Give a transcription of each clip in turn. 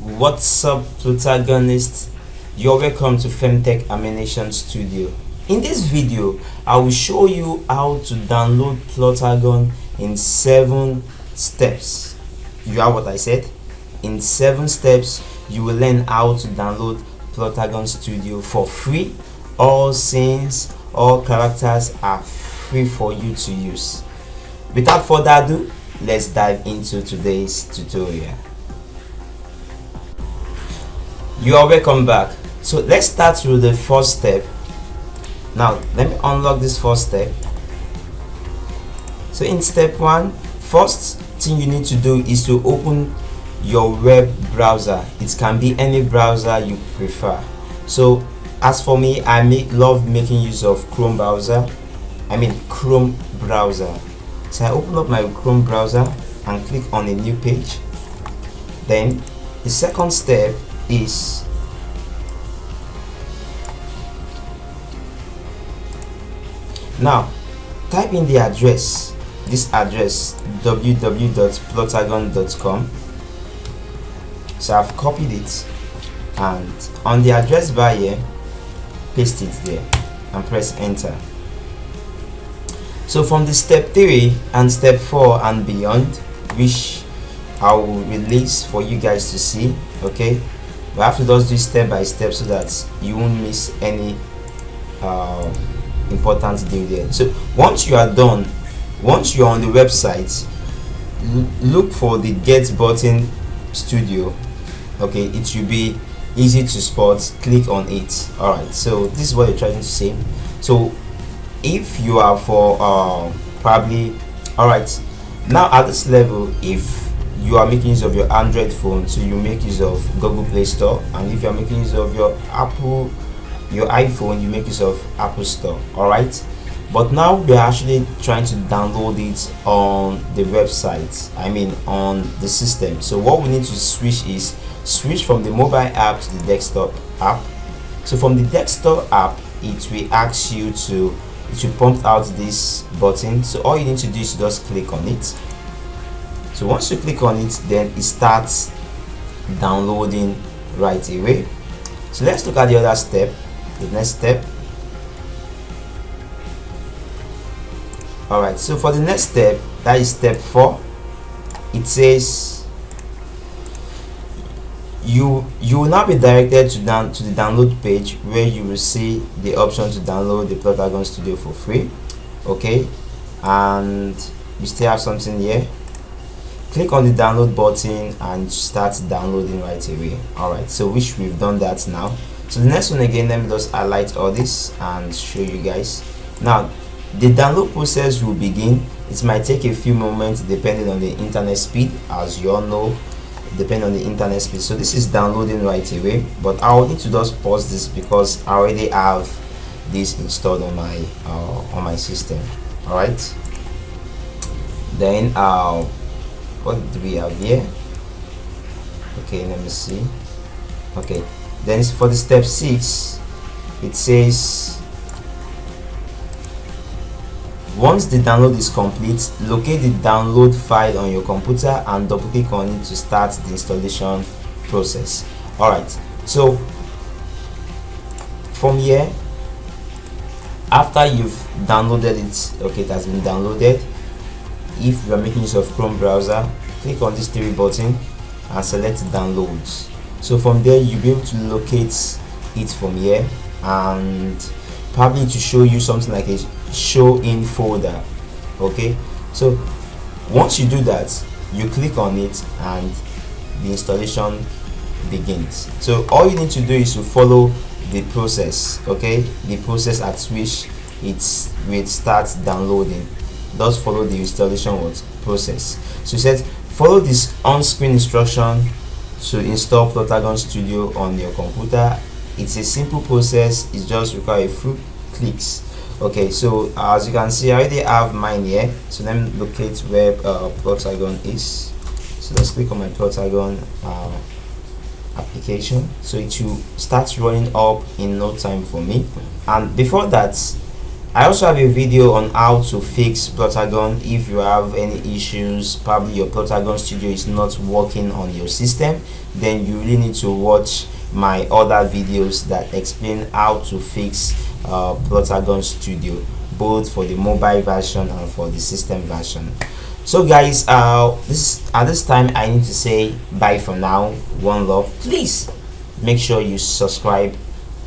What's up, protagonists? You're welcome to Femtech Animation Studio. In this video, I will show you how to download Plotagon in 7 steps. You have what I said? In 7 steps, you will learn how to download Plotagon Studio for free. All scenes, all characters are free for you to use. Without further ado, let's dive into today's tutorial. You are welcome back. So let's start with the first step. Now let me unlock this first step. So in step 1, first thing you need to do is to open your web browser. It can be any browser you prefer. So as for me, I love making use of Chrome browser. So I open up my Chrome browser and click on a new page. Then the second step is now type in the address, this address www.plotagon.com. so I've copied it, and on the address bar here, paste it there and press enter. So from the step 3 and step 4 and beyond, which I will release for you guys to see, okay, we have to just do step by step so that you won't miss any important deal there. So once you are done, once you're on the website, look for the get button studio. Okay, it should be easy to spot. Click on it. All right, so this is what you're trying to say. So if you are for probably, all right, now at this level, if you are making use of your Android phone, so you make use of Google Play Store, and if you are making use of your iPhone, you make use of Apple Store. All right, but now we're actually trying to download it on the website, on the system. So what we need to switch from the mobile app to the desktop app. So from the desktop app, it will ask you to, it will prompt out this button. So all you need to do is to just click on it. So once you click on it, then it starts downloading right away. So let's look at the other step, the next step. All right, so for the next step, that is step 4, it says you will now be directed to the download page, where you will see the option to download the Plotagon Studio for free. Okay, and you still have something here. Click on the download button and start downloading right away. All right, so which we've done that now. So the next one, again, let me just highlight all this and show you guys. Now the download process will begin. It might take a few moments depending on the internet speed, as you all know, depending on the internet speed. So this is downloading right away, but I'll need to just pause this because I already have this installed on my system. All right, then what do we have here? Okay, let me see. Okay, then for the step 6, it says once the download is complete, locate the download file on your computer and double click on it to start the installation process. All right, so from here, after you've downloaded it, okay, it has been downloaded. If you are making use of Chrome browser, click on this 3 button and select downloads. So from there, you'll be able to locate it from here, and probably to show you something like a show in folder. Okay, so once you do that, you click on it and the installation begins. So all you need to do is to follow the process, okay, the process at which it will start downloading. Just follow the installation process. So it says follow this on-screen instruction to install Plotagon Studio on your computer. It's a simple process. It just requires a few clicks. Okay, so as you can see, I already have mine here. So let me locate where Plotagon is. So let's click on my Plotagon application. So it will start running up in no time for me. And before that, I also have a video on how to fix Plotagon. If you have any issues, probably your Plotagon Studio is not working on your system, then you really need to watch my other videos that explain how to fix Plotagon Studio, both for the mobile version and for the system version. So guys, at this time I need to say bye for now. One love. Please make sure you subscribe,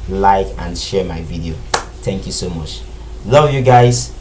like and share my video. Thank you so much. Love you guys.